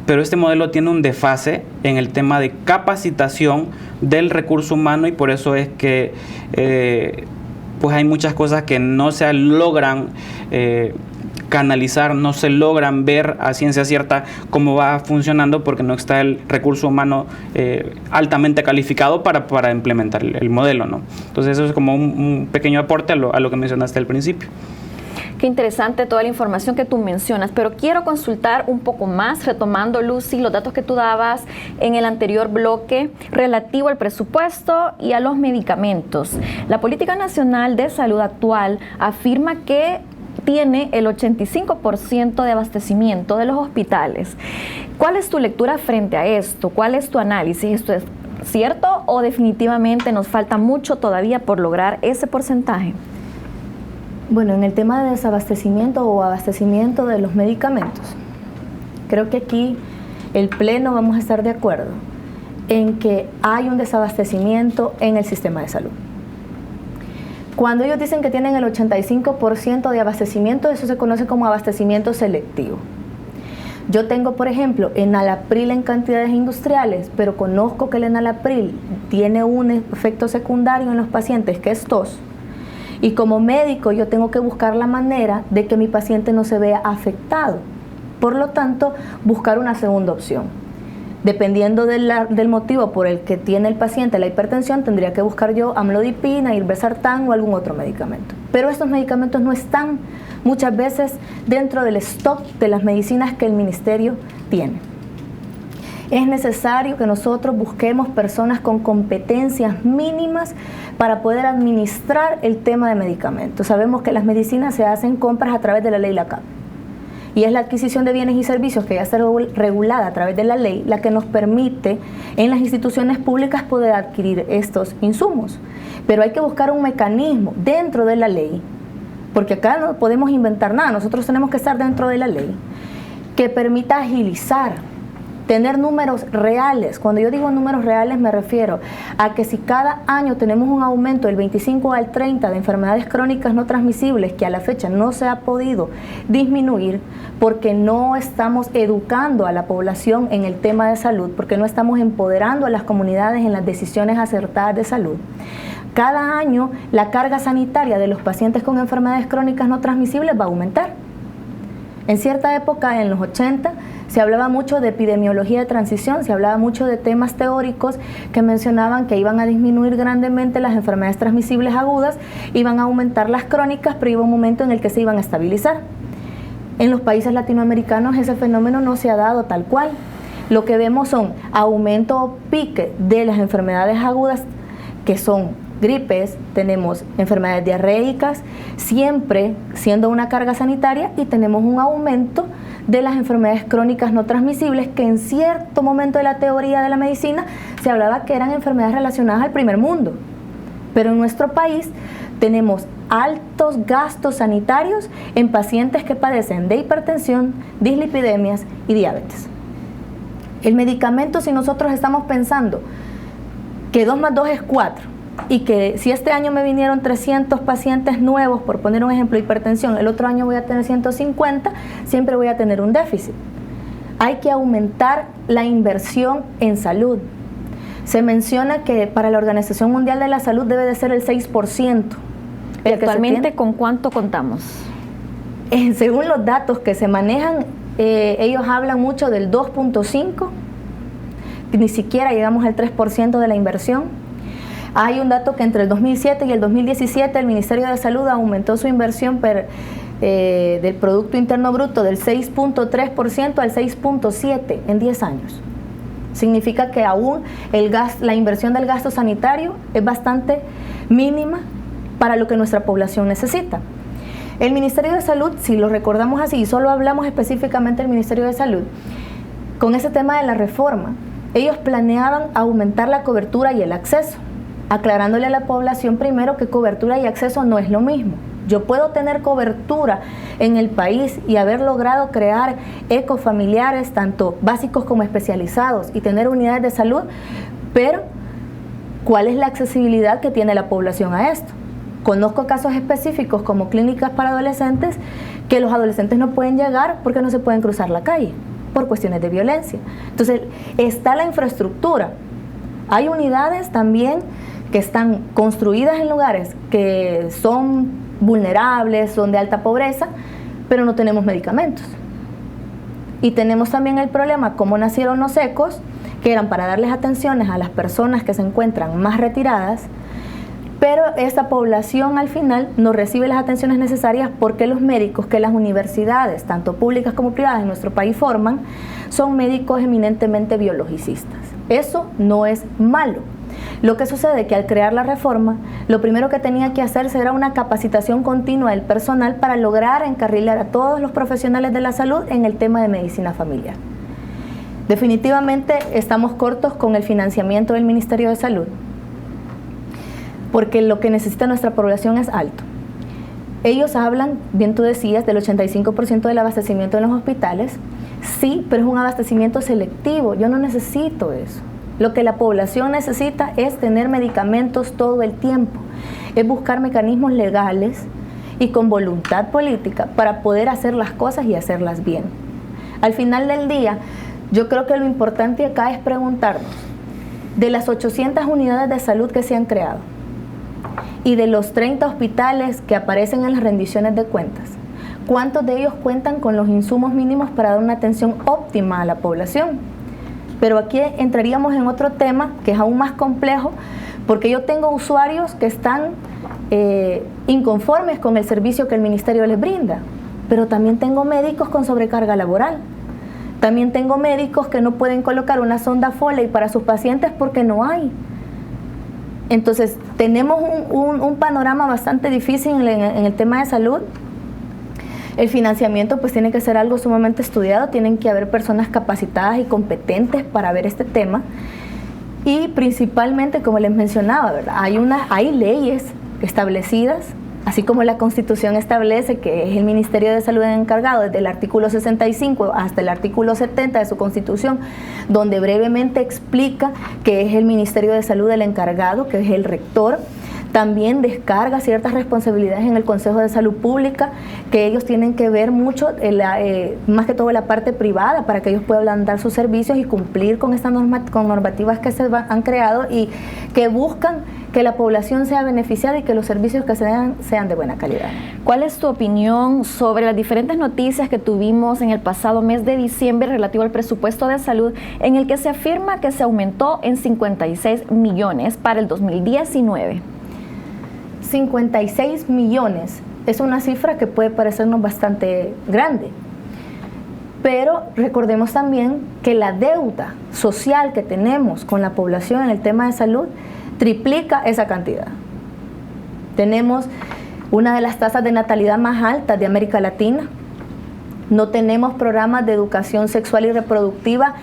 pero este modelo tiene un desfase en el tema de capacitación del recurso humano y por eso es que pues hay muchas cosas que no se logran canalizar, no se logran ver a ciencia cierta cómo va funcionando porque no está el recurso humano altamente calificado para implementar el modelo, ¿no? Entonces eso es como un pequeño aporte a lo que mencionaste al principio. Qué interesante toda la información que tú mencionas, pero quiero consultar un poco más, retomando, Lucy, los datos que tú dabas en el anterior bloque relativo al presupuesto y a los medicamentos. La Política Nacional de Salud actual afirma que tiene el 85% de abastecimiento de los hospitales. ¿Cuál es tu lectura frente a esto? ¿Cuál es tu análisis? ¿Esto es cierto o definitivamente nos falta mucho todavía por lograr ese porcentaje? Bueno, en el tema de desabastecimiento o abastecimiento de los medicamentos, creo que aquí el Pleno vamos a estar de acuerdo en que hay un desabastecimiento en el sistema de salud. Cuando ellos dicen que tienen el 85% de abastecimiento, eso se conoce como abastecimiento selectivo. Yo tengo, por ejemplo, enalapril en cantidades industriales, pero conozco que el enalapril tiene un efecto secundario en los pacientes, que es tos. Y como médico yo tengo que buscar la manera de que mi paciente no se vea afectado. Por lo tanto, buscar una segunda opción. Dependiendo del motivo por el que tiene el paciente la hipertensión, tendría que buscar yo amlodipina, irbesartán o algún otro medicamento. Pero estos medicamentos no están muchas veces dentro del stock de las medicinas que el ministerio tiene. Es necesario que nosotros busquemos personas con competencias mínimas para poder administrar el tema de medicamentos. Sabemos que las medicinas se hacen compras a través de la ley LACAP. Y es la adquisición de bienes y servicios que ya está regulada a través de la ley la que nos permite en las instituciones públicas poder adquirir estos insumos. Pero hay que buscar un mecanismo dentro de la ley, porque acá no podemos inventar nada, nosotros tenemos que estar dentro de la ley, que permita agilizar, tener números reales. Cuando yo digo números reales me refiero a que si cada año tenemos un aumento del 25 al 30 de enfermedades crónicas no transmisibles que a la fecha no se ha podido disminuir porque no estamos educando a la población en el tema de salud, porque no estamos empoderando a las comunidades en las decisiones acertadas de salud. Cada año la carga sanitaria de los pacientes con enfermedades crónicas no transmisibles va a aumentar. En cierta época, en los 80, se hablaba mucho de epidemiología de transición, se hablaba mucho de temas teóricos que mencionaban que iban a disminuir grandemente las enfermedades transmisibles agudas, iban a aumentar las crónicas, pero iba un momento en el que se iban a estabilizar. En los países latinoamericanos ese fenómeno no se ha dado tal cual. Lo que vemos son aumento o pique de las enfermedades agudas, que son gripes, tenemos enfermedades diarreicas, siempre siendo una carga sanitaria, y tenemos un aumento de las enfermedades crónicas no transmisibles que en cierto momento de la teoría de la medicina se hablaba que eran enfermedades relacionadas al primer mundo. Pero en nuestro país tenemos altos gastos sanitarios en pacientes que padecen de hipertensión, dislipidemias y diabetes. El medicamento, si nosotros estamos pensando que 2 más 2 es 4, y que si este año me vinieron 300 pacientes nuevos, por poner un ejemplo, hipertensión, el otro año voy a tener 150, siempre voy a tener un déficit. Hay que aumentar la inversión en salud. Se menciona que para la Organización Mundial de la Salud debe de ser el 6%. ¿Actualmente con cuánto contamos? Según los datos que se manejan, ellos hablan mucho del 2.5, ni siquiera llegamos al 3% de la inversión. Hay un dato que entre el 2007 y el 2017 el Ministerio de Salud aumentó su inversión del Producto Interno Bruto del 6.3% al 6.7% en 10 años. Significa que aún la inversión del gasto sanitario es bastante mínima para lo que nuestra población necesita. El Ministerio de Salud, si lo recordamos así, y solo hablamos específicamente del Ministerio de Salud, con ese tema de la reforma, ellos planeaban aumentar la cobertura y el acceso, aclarándole a la población primero que cobertura y acceso no es lo mismo. Yo puedo tener cobertura en el país y haber logrado crear ecofamiliares, tanto básicos como especializados, y tener unidades de salud, pero ¿cuál es la accesibilidad que tiene la población a esto? Conozco casos específicos como clínicas para adolescentes que los adolescentes no pueden llegar porque no se pueden cruzar la calle por cuestiones de violencia. Entonces, está la infraestructura. Hay unidades también que están construidas en lugares que son vulnerables, son de alta pobreza, pero no tenemos medicamentos. Y tenemos también el problema, como nacieron los ECOs, que eran para darles atenciones a las personas que se encuentran más retiradas, pero esta población al final no recibe las atenciones necesarias porque los médicos que las universidades, tanto públicas como privadas en nuestro país forman, son médicos eminentemente biologicistas. Eso no es malo. Lo que sucede es que al crear la reforma, lo primero que tenía que hacerse era una capacitación continua del personal para lograr encarrilar a todos los profesionales de la salud en el tema de medicina familiar. Definitivamente estamos cortos con el financiamiento del Ministerio de Salud, porque lo que necesita nuestra población es alto. Ellos hablan, bien tú decías, del 85% del abastecimiento en los hospitales. Sí, pero es un abastecimiento selectivo. Yo no necesito eso. Lo que la población necesita es tener medicamentos todo el tiempo, es buscar mecanismos legales y con voluntad política para poder hacer las cosas y hacerlas bien. Al final del día, yo creo que lo importante acá es preguntarnos, de las 800 unidades de salud que se han creado y de los 30 hospitales que aparecen en las rendiciones de cuentas, ¿cuántos de ellos cuentan con los insumos mínimos para dar una atención óptima a la población? Pero aquí entraríamos en otro tema que es aún más complejo, porque yo tengo usuarios que están inconformes con el servicio que el ministerio les brinda, pero también tengo médicos con sobrecarga laboral. También tengo médicos que no pueden colocar una sonda Foley para sus pacientes porque no hay. Entonces, tenemos un panorama bastante difícil en el tema de salud. El financiamiento pues tiene que ser algo sumamente estudiado, tienen que haber personas capacitadas y competentes para ver este tema. Y principalmente, como les mencionaba, ¿verdad? Hay leyes establecidas, así como la Constitución establece que es el Ministerio de Salud el encargado desde el artículo 65 hasta el artículo 70 de su Constitución, donde brevemente explica que es el Ministerio de Salud el encargado, que es el rector. También descarga ciertas responsabilidades en el Consejo de Salud Pública, que ellos tienen que ver mucho, más que todo la parte privada, para que ellos puedan dar sus servicios y cumplir con estas normativas que se han creado y que buscan que la población sea beneficiada y que los servicios que se den sean de buena calidad. ¿Cuál es tu opinión sobre las diferentes noticias que tuvimos en el pasado mes de diciembre relativo al presupuesto de salud, en el que se afirma que se aumentó en 56 millones para el 2019? 56 millones es una cifra que puede parecernos bastante grande, pero recordemos también que la deuda social que tenemos con la población en el tema de salud triplica esa cantidad. Tenemos una de las tasas de natalidad más altas de América Latina, no tenemos programas de educación sexual y reproductiva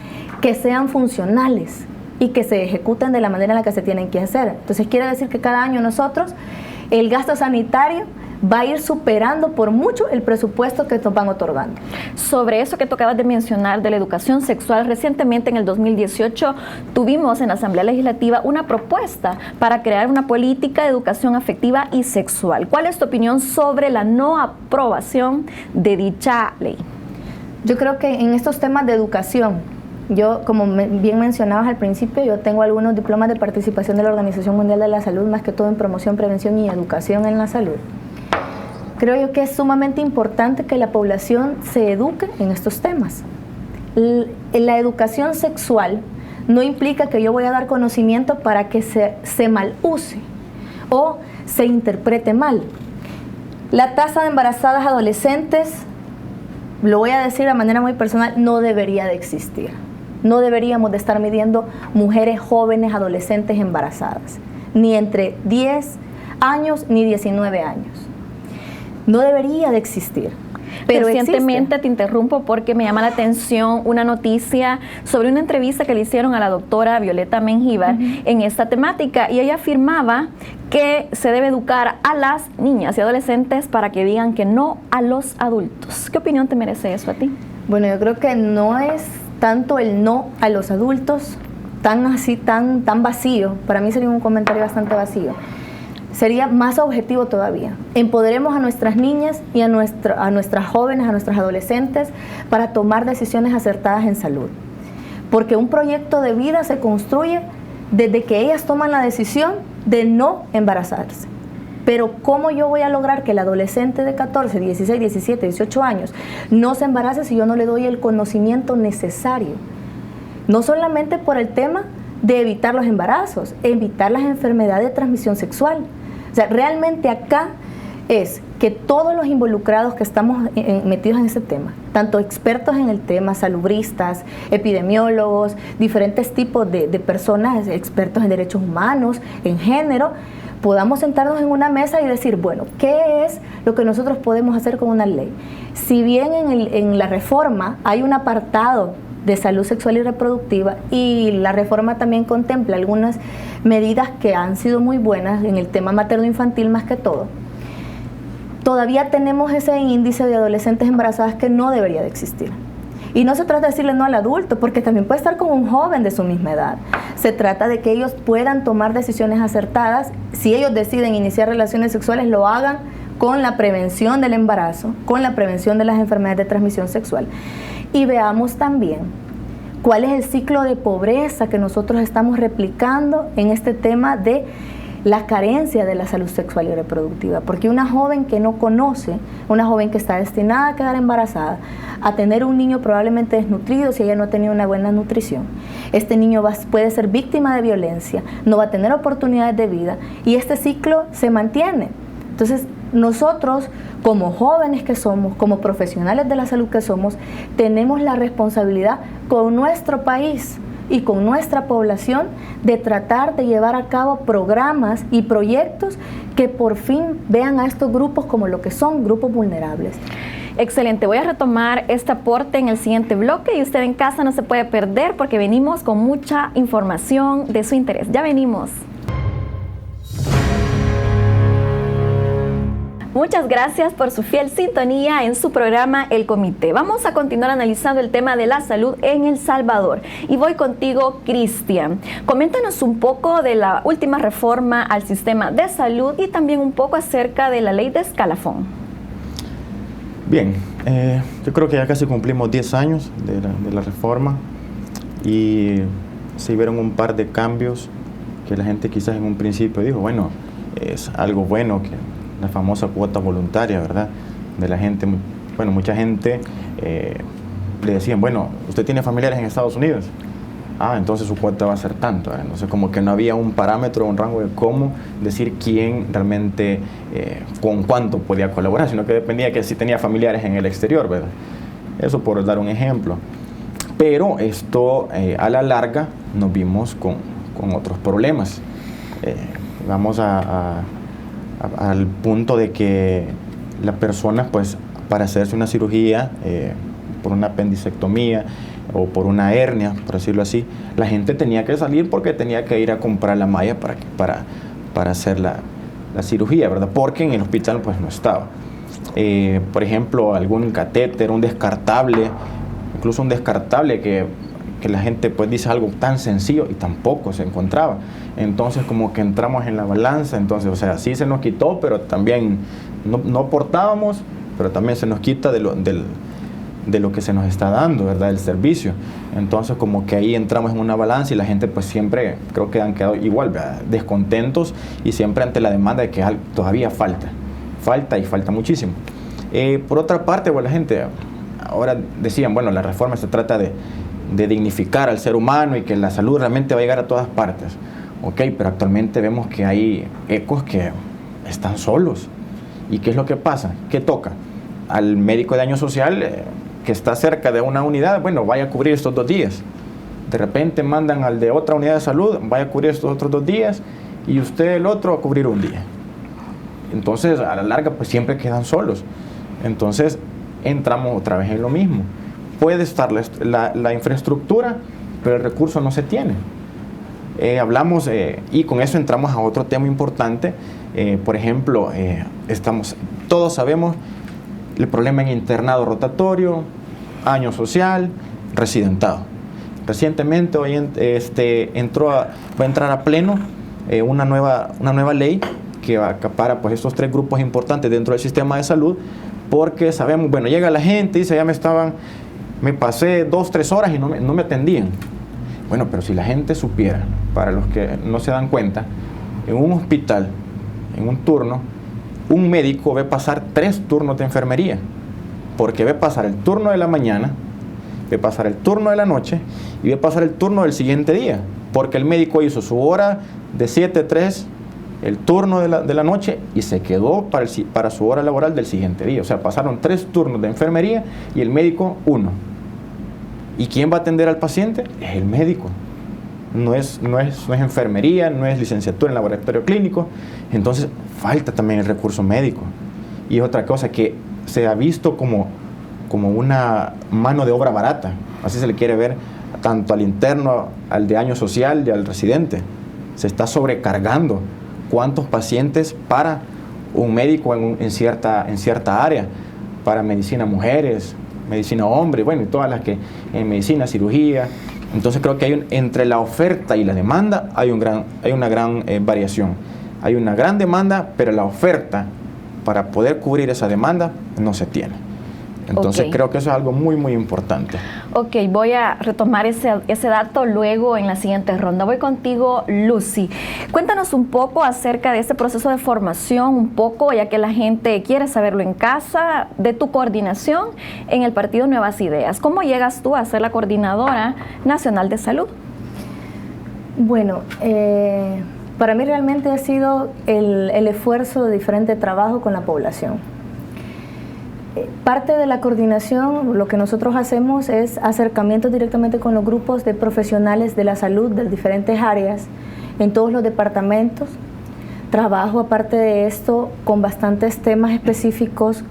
que sean funcionales y que se ejecuten de la manera en la que se tienen que hacer. Entonces quiere decir que cada año nosotros el gasto sanitario va a ir superando por mucho el presupuesto que nos van otorgando. Sobre eso que tú acabas de mencionar de la educación sexual, recientemente en el 2018 tuvimos en la Asamblea Legislativa una propuesta para crear una política de educación afectiva y sexual. ¿Cuál es tu opinión sobre la no aprobación de dicha ley? Yo creo que en estos temas de educación, yo, como bien mencionabas al principio, yo tengo algunos diplomas de participación de la Organización Mundial de la Salud, más que todo en promoción, prevención y educación en la salud. Creo yo que es sumamente importante que la población se eduque en estos temas. La educación sexual no implica que yo voy a dar conocimiento para que se mal use o se interprete mal. La tasa de embarazadas adolescentes, lo voy a decir de manera muy personal, no debería de existir. No deberíamos de estar midiendo mujeres jóvenes, adolescentes embarazadas, ni entre 10 años ni 19 años. No debería de existir. Pero recientemente existe. te interrumpo porque me llama la atención una noticia sobre una entrevista que le hicieron a la doctora Violeta Mengíbar en esta temática, y ella afirmaba que se debe educar a las niñas y adolescentes para que digan que no a los adultos. ¿Qué opinión te merece eso a ti? Bueno, yo creo que no es tanto el no a los adultos tan vacío. Para mí sería un comentario bastante vacío. Sería más objetivo todavía. Empoderemos a nuestras niñas y a nuestras jóvenes, a nuestros adolescentes para tomar decisiones acertadas en salud. Porque un proyecto de vida se construye desde que ellas toman la decisión de no embarazarse. Pero ¿cómo yo voy a lograr que el adolescente de 14, 16, 17, 18 años no se embarace si yo no le doy el conocimiento necesario? No solamente por el tema de evitar los embarazos, evitar las enfermedades de transmisión sexual. O sea, realmente acá es que todos los involucrados que estamos metidos en ese tema, tanto expertos en el tema, salubristas, epidemiólogos, diferentes tipos de personas, expertos en derechos humanos, en género, podamos sentarnos en una mesa y decir, bueno, ¿qué es lo que nosotros podemos hacer con una ley? Si bien en la reforma hay un apartado de salud sexual y reproductiva, y la reforma también contempla algunas medidas que han sido muy buenas en el tema materno-infantil más que todo, todavía tenemos ese índice de adolescentes embarazadas que no debería de existir. Y no se trata de decirle no al adulto, porque también puede estar con un joven de su misma edad. Se trata de que ellos puedan tomar decisiones acertadas. Si ellos deciden iniciar relaciones sexuales, lo hagan con la prevención del embarazo, con la prevención de las enfermedades de transmisión sexual. Y veamos también cuál es el ciclo de pobreza que nosotros estamos replicando en este tema de la carencia de la salud sexual y reproductiva, porque una joven que no conoce, una joven que está destinada a quedar embarazada, a tener un niño probablemente desnutrido si ella no ha tenido una buena nutrición, este niño puede ser víctima de violencia, no va a tener oportunidades de vida y este ciclo se mantiene. Entonces, nosotros, como jóvenes que somos, como profesionales de la salud que somos, tenemos la responsabilidad con nuestro país y con nuestra población de tratar de llevar a cabo programas y proyectos que por fin vean a estos grupos como lo que son, grupos vulnerables. Excelente, voy a retomar este aporte en el siguiente bloque y usted en casa no se puede perder porque venimos con mucha información de su interés. Ya venimos. Muchas gracias por su fiel sintonía en su programa El Comité. Vamos a continuar analizando el tema de la salud en El Salvador. Y voy contigo, Cristian. Coméntanos un poco de la última reforma al sistema de salud y también un poco acerca de la ley de escalafón. Bien, yo creo que ya casi cumplimos 10 años de la reforma y se vieron un par de cambios que la gente quizás en un principio dijo, bueno, es algo bueno que la famosa cuota voluntaria, ¿verdad? De la gente, bueno, mucha gente le decían, bueno, usted tiene familiares en Estados Unidos, entonces su cuota va a ser tanto, ¿verdad? Entonces como que no había un parámetro, un rango de cómo decir quién realmente, con cuánto podía colaborar, sino que dependía que si tenía familiares en el exterior, ¿verdad? Eso por dar un ejemplo. Pero esto, a la larga, nos vimos con otros problemas. Vamos al punto de que la persona, pues, para hacerse una cirugía por una apendicectomía o por una hernia, por decirlo así, la gente tenía que salir porque tenía que ir a comprar la malla para hacer la cirugía, ¿verdad? Porque en el hospital pues no estaba. Por ejemplo, algún catéter, un descartable, incluso un descartable que la gente pues dice algo tan sencillo y tampoco se encontraba. Entonces como que entramos en la balanza, entonces, o sea, sí se nos quitó, pero también no aportábamos, pero también se nos quita de lo que se nos está dando, ¿verdad? El servicio. Entonces como que ahí entramos en una balanza y la gente pues siempre creo que han quedado igual, ¿verdad? Descontentos y siempre ante la demanda de que todavía falta muchísimo. Por otra parte, bueno, la gente ahora decían, bueno, la reforma se trata de dignificar al ser humano y que la salud realmente va a llegar a todas partes. Ok, pero actualmente vemos que hay ecos que están solos. ¿Y qué es lo que pasa? ¿Qué toca? Al médico de año social que está cerca de una unidad, bueno, vaya a cubrir estos 2 días. De repente mandan al de otra unidad de salud, vaya a cubrir estos otros 2 días y usted el otro a cubrir 1 día. Entonces, a la larga, pues siempre quedan solos. Entonces, entramos otra vez en lo mismo. Puede estar la infraestructura, pero el recurso no se tiene. Hablamos, y con eso entramos a otro tema importante. Por ejemplo, todos sabemos el problema en internado rotatorio, año social, residentado. Recientemente hoy va a entrar a pleno una nueva ley que acapara pues estos 3 grupos importantes dentro del sistema de salud, porque sabemos, bueno, llega la gente y dice, me pasé 2, 3 horas y no me atendían. Bueno, pero si la gente supiera, para los que no se dan cuenta, en un hospital, en un turno, un médico ve pasar 3 turnos de enfermería, porque ve pasar el turno de la mañana, ve pasar el turno de la noche y ve pasar el turno del siguiente día, porque el médico hizo su hora de 7 a 3, el turno de la noche y se quedó para su hora laboral del siguiente día. O sea, pasaron 3 turnos de enfermería y el médico 1. ¿Y quién va a atender al paciente? Es el médico. No es enfermería, no es licenciatura en laboratorio clínico. Entonces, falta también el recurso médico. Y es otra cosa que se ha visto como una mano de obra barata. Así se le quiere ver tanto al interno, al de año social y al residente. Se está sobrecargando cuántos pacientes para un médico en cierta área, para medicina mujeres, medicina hombre, bueno, y todas las que en medicina, cirugía. Entonces creo que entre la oferta y la demanda hay una gran variación. Hay una gran demanda, pero la oferta para poder cubrir esa demanda no se tiene. Entonces creo que eso es algo muy, muy importante. Ok, voy a retomar ese dato luego en la siguiente ronda. Voy contigo, Lucy. Cuéntanos un poco acerca de este proceso de formación, un poco, ya que la gente quiere saberlo en casa, de tu coordinación en el Partido Nuevas Ideas. ¿Cómo llegas tú a ser la coordinadora nacional de salud? Bueno, para mí realmente ha sido el esfuerzo de diferente trabajo con la población. Parte de la coordinación, lo que nosotros hacemos es acercamientos directamente con los grupos de profesionales de la salud de diferentes áreas, en todos los departamentos. Trabajo, aparte de esto, con bastantes temas específicos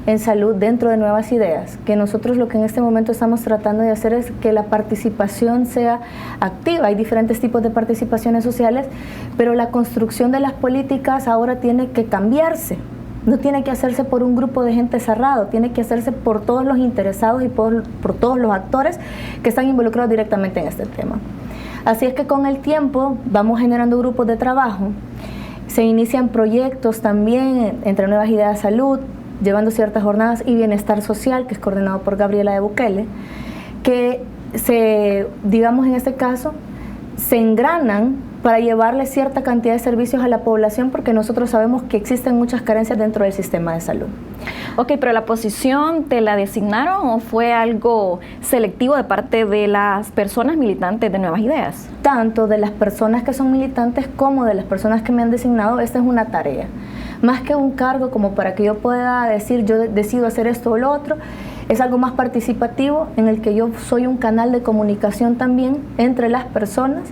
en salud dentro de Nuevas Ideas, que nosotros lo que en este momento estamos tratando de hacer es que la participación sea activa. Hay diferentes tipos de participaciones sociales, pero la construcción de las políticas ahora tiene que cambiarse. No tiene que hacerse por un grupo de gente cerrado, tiene que hacerse por todos los interesados y por todos los actores que están involucrados directamente en este tema. Así es que con el tiempo vamos generando grupos de trabajo, se inician proyectos también entre Nuevas Ideas de Salud, llevando ciertas jornadas, y Bienestar Social, que es coordinado por Gabriela de Bukele, que digamos en este caso, se engranan para llevarle cierta cantidad de servicios a la población, porque nosotros sabemos que existen muchas carencias dentro del sistema de salud. Ok, pero ¿la posición te la designaron o fue algo selectivo de parte de las personas militantes de Nuevas Ideas? Tanto de las personas que son militantes como de las personas que me han designado. Esta es una tarea. Más que un cargo como para que yo pueda decir yo decido hacer esto o lo otro, es algo más participativo en el que yo soy un canal de comunicación también entre las personas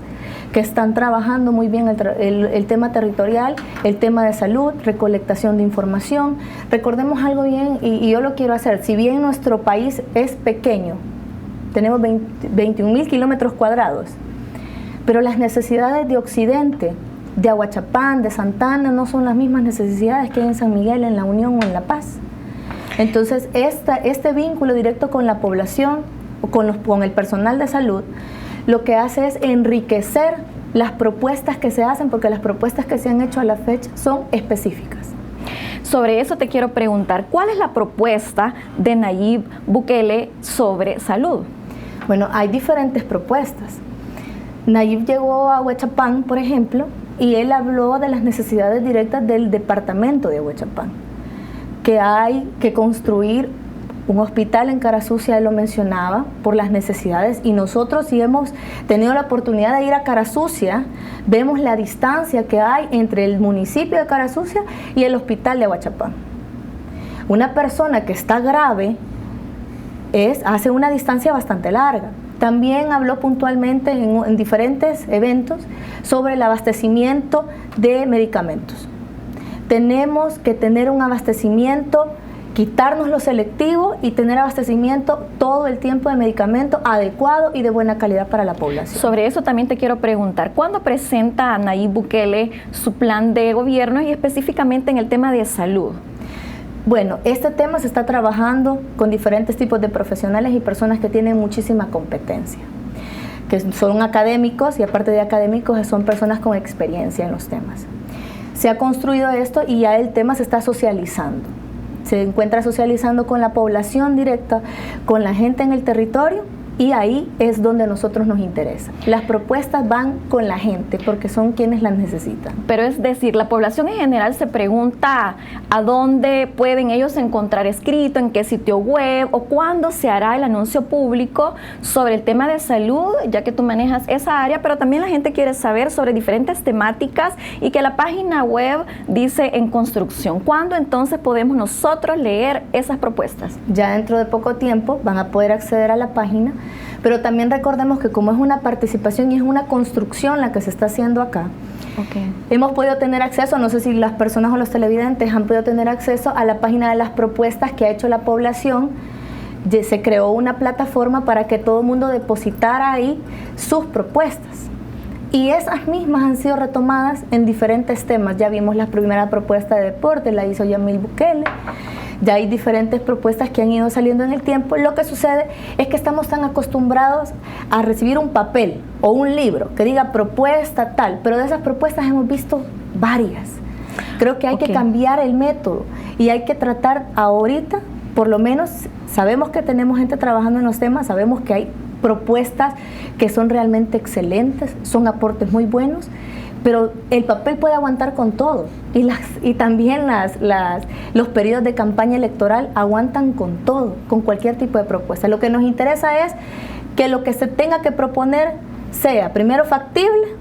que están trabajando muy bien el tema territorial, el tema de salud, recolectación de información. Recordemos algo bien, y yo lo quiero hacer, si bien nuestro país es pequeño, tenemos 21.000 kilómetros cuadrados, pero las necesidades de Occidente, de Aguachapán, de Santana, no son las mismas necesidades que hay en San Miguel, en La Unión o en La Paz. Entonces, este vínculo directo con la población, con el personal de salud, lo que hace es enriquecer las propuestas que se hacen, porque las propuestas que se han hecho a la fecha son específicas. Sobre eso te quiero preguntar, ¿cuál es la propuesta de Nayib Bukele sobre salud? Bueno, hay diferentes propuestas. Nayib llegó a Huechapán, por ejemplo, y él habló de las necesidades directas del departamento de Huechapán, que hay que construir un hospital en Carasucia, él lo mencionaba, por las necesidades, y nosotros, si hemos tenido la oportunidad de ir a Carasucia, vemos la distancia que hay entre el municipio de Carasucia y el hospital de Aguachapán. Una persona que está grave hace una distancia bastante larga. También habló puntualmente en diferentes eventos sobre el abastecimiento de medicamentos. Tenemos que tener un abastecimiento, quitarnos lo selectivo y tener abastecimiento todo el tiempo de medicamento adecuado y de buena calidad para la población. Sobre eso también te quiero preguntar, ¿cuándo presenta Nayib Bukele su plan de gobierno y específicamente en el tema de salud? Bueno, este tema se está trabajando con diferentes tipos de profesionales y personas que tienen muchísima competencia, que son académicos, y aparte de académicos son personas con experiencia en los temas. Se ha construido esto y ya el tema se está socializando. Se encuentra socializando con la población directa, con la gente en el territorio, y ahí es donde a nosotros nos interesa. Las propuestas van con la gente porque son quienes las necesitan. Pero es decir, la población en general se pregunta a dónde pueden ellos encontrar escrito, en qué sitio web o cuándo se hará el anuncio público sobre el tema de salud, ya que tú manejas esa área, pero también la gente quiere saber sobre diferentes temáticas y que la página web dice en construcción. ¿Cuándo entonces podemos nosotros leer esas propuestas? Ya dentro de poco tiempo van a poder acceder a la página. Pero también recordemos que como es una participación y es una construcción la que se está haciendo acá, hemos podido tener acceso, no sé si las personas o los televidentes han podido tener acceso a la página de las propuestas que ha hecho la población. Se creó una plataforma para que todo el mundo depositara ahí sus propuestas. Y esas mismas han sido retomadas en diferentes temas. Ya vimos la primera propuesta de deporte, la hizo Yamil Bukele. Ya hay diferentes propuestas que han ido saliendo en el tiempo. Lo que sucede es que estamos tan acostumbrados a recibir un papel o un libro que diga propuesta tal, pero de esas propuestas hemos visto varias. Creo que hay que cambiar el método y hay que tratar ahorita, por lo menos sabemos que tenemos gente trabajando en los temas, sabemos que hay propuestas que son realmente excelentes, son aportes muy buenos, pero el papel puede aguantar con todo y también los periodos de campaña electoral aguantan con todo, con cualquier tipo de propuesta. Lo que nos interesa es que lo que se tenga que proponer sea primero factible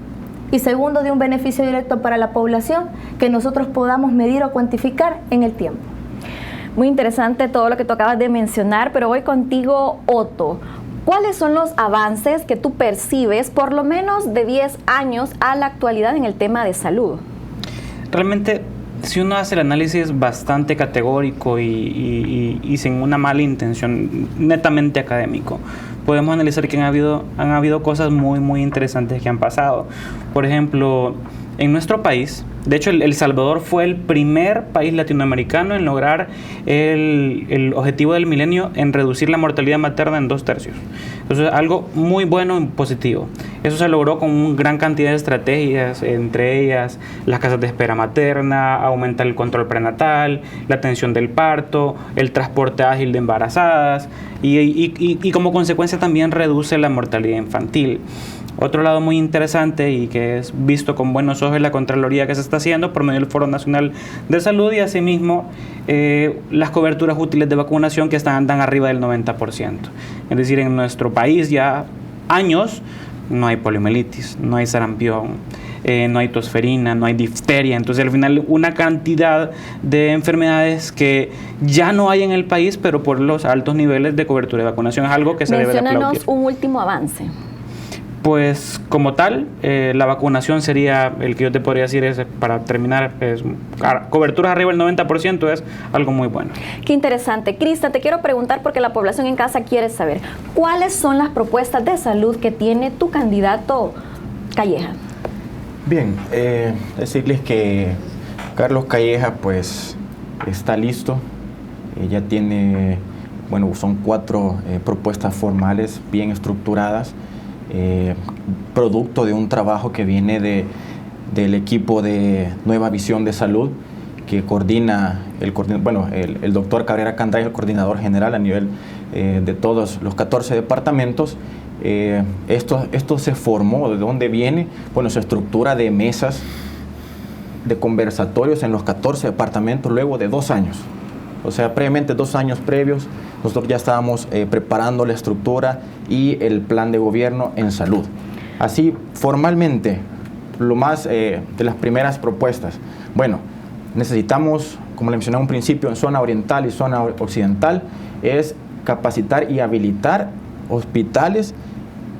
y segundo de un beneficio directo para la población que nosotros podamos medir o cuantificar en el tiempo. Muy interesante todo lo que tú acabas de mencionar, pero voy contigo, Otto. ¿Cuáles son los avances que tú percibes, por lo menos de 10 años a la actualidad, en el tema de salud? Realmente, si uno hace el análisis bastante categórico y sin una mala intención, netamente académico, podemos analizar que han habido cosas muy interesantes que han pasado. Por ejemplo, en nuestro país, de hecho, El Salvador fue el primer país latinoamericano en lograr el objetivo del milenio en reducir la mortalidad materna en 2/3. Eso es algo muy bueno y positivo. Eso se logró con una gran cantidad de estrategias, entre ellas las casas de espera materna, aumentar el control prenatal, la atención del parto, el transporte ágil de embarazadas y como consecuencia también reduce la mortalidad infantil. Otro lado muy interesante y que es visto con buenos ojos es la Contraloría que se está haciendo por medio del Foro Nacional de Salud y asimismo las coberturas útiles de vacunación que andan arriba del 90%. Es decir, en nuestro país ya años no hay poliomielitis, no hay sarampión, no hay tosferina, no hay difteria. Entonces al final una cantidad de enfermedades que ya no hay en el país, pero por los altos niveles de cobertura de vacunación es algo que se debe de aplaudir. Menciónanos un último avance. Pues como tal, la vacunación sería el que yo te podría decir, para terminar, coberturas arriba del 90% es algo muy bueno. Qué interesante. Cristian, te quiero preguntar porque la población en casa quiere saber, ¿cuáles son las propuestas de salud que tiene tu candidato Calleja? Bien, decirles que Carlos Calleja pues está listo, ya tiene, bueno, son 4 propuestas formales bien estructuradas, producto de un trabajo que viene del equipo de Nueva Visión de Salud que coordina el doctor Cabrera Candray, el coordinador general a nivel de todos los 14 departamentos. Esto se formó, ¿de dónde viene? Bueno, su estructura de mesas de conversatorios en los 14 departamentos luego de 2 años. O sea, previamente 2 años previos, nosotros ya estábamos preparando la estructura y el plan de gobierno en salud. Así, formalmente, lo más de las primeras propuestas. Bueno, necesitamos, como le mencioné a un principio, en zona oriental y zona occidental, es capacitar y habilitar hospitales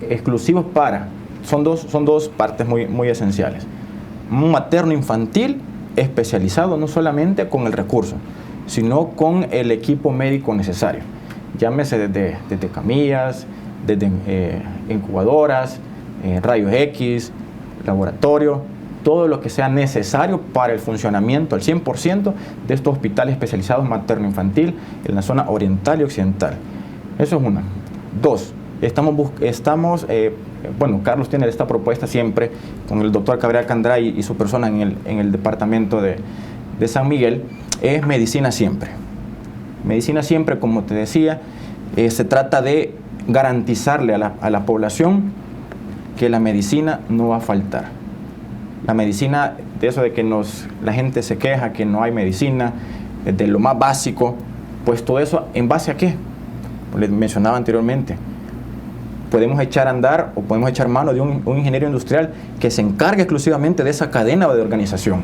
exclusivos son dos partes muy esenciales. Un materno infantil especializado no solamente con el recurso, sino con el equipo médico necesario. Llámese desde camillas, desde incubadoras, rayos X, laboratorio, todo lo que sea necesario para el funcionamiento al 100% de estos hospitales especializados materno-infantil en la zona oriental y occidental. Eso es una. 2, Carlos tiene esta propuesta siempre con el doctor Cabrera Candray y su persona en el departamento de San Miguel, es medicina siempre. Medicina siempre, como te decía, se trata de garantizarle a la población que la medicina no va a faltar. La medicina, de eso de que la gente se queja que no hay medicina, de lo más básico, pues todo eso, ¿en base a qué? Les mencionaba anteriormente, podemos echar a andar o podemos echar mano de un ingeniero industrial que se encargue exclusivamente de esa cadena de organización.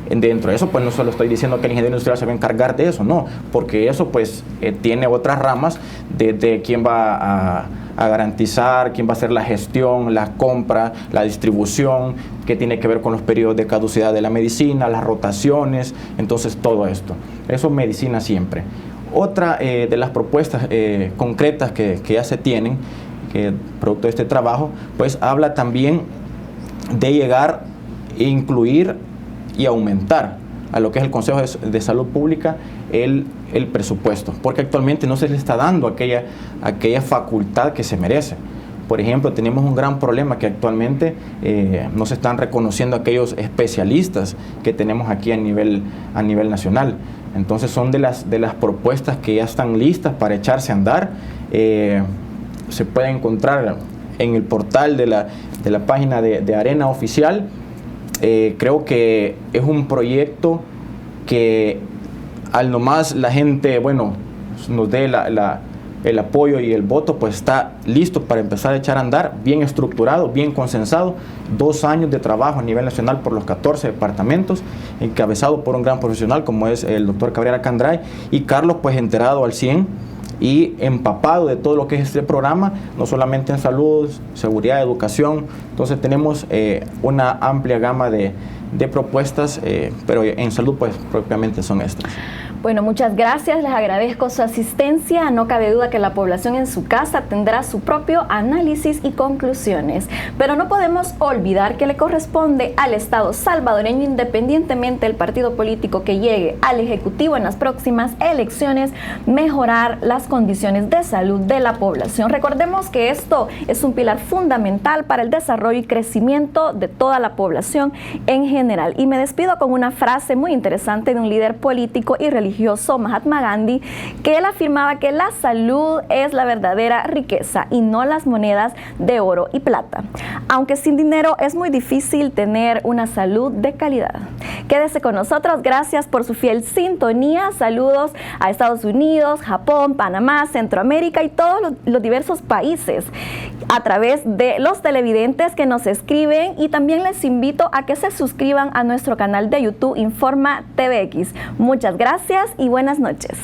Dentro de eso, pues no solo estoy diciendo que el ingeniero industrial se va a encargar de eso, no, porque eso pues tiene otras ramas de quién va a garantizar, quién va a hacer la gestión, la compra, la distribución, que tiene que ver con los periodos de caducidad de la medicina, las rotaciones, entonces todo esto. Eso es medicina siempre. Otra de las propuestas concretas que ya se tienen, que producto de este trabajo, pues habla también de llegar e incluir y aumentar a lo que es el Consejo de Salud Pública el presupuesto, porque actualmente no se le está dando aquella facultad que se merece. Por ejemplo, tenemos un gran problema que actualmente no se están reconociendo aquellos especialistas que tenemos aquí a nivel nacional. Entonces son de las propuestas que ya están listas para echarse a andar. Se puede encontrar en el portal de la página de Arena Oficial. Creo que es un proyecto que al nomás la gente, bueno, nos dé el apoyo y el voto, pues está listo para empezar a echar a andar, bien estructurado, bien consensado. 2 años de trabajo a nivel nacional por los 14 departamentos, encabezado por un gran profesional como es el doctor Cabrera Candray, y Carlos pues enterado al 100 y empapado de todo lo que es este programa, no solamente en salud, seguridad, educación. Entonces tenemos una amplia gama de propuestas, pero en salud pues propiamente son estas. Bueno, muchas gracias, les agradezco su asistencia. No cabe duda que la población en su casa tendrá su propio análisis y conclusiones, pero no podemos olvidar que le corresponde al Estado salvadoreño, independientemente del partido político que llegue al Ejecutivo en las próximas elecciones, mejorar las condiciones de salud de la población. Recordemos que esto es un pilar fundamental para el desarrollo y crecimiento de toda la población en general. Y me despido con una frase muy interesante de un líder político y religioso, Mahatma Gandhi, que él afirmaba que la salud es la verdadera riqueza y no las monedas de oro y plata. Aunque sin dinero es muy difícil tener una salud de calidad. Quédese con nosotros, gracias por su fiel sintonía. Saludos a Estados Unidos, Japón, Panamá, Centroamérica y todos los diversos países a través de los televidentes que nos escriben, y también les invito a que se suscriban a nuestro canal de YouTube Informa TVX. Muchas gracias y buenas noches.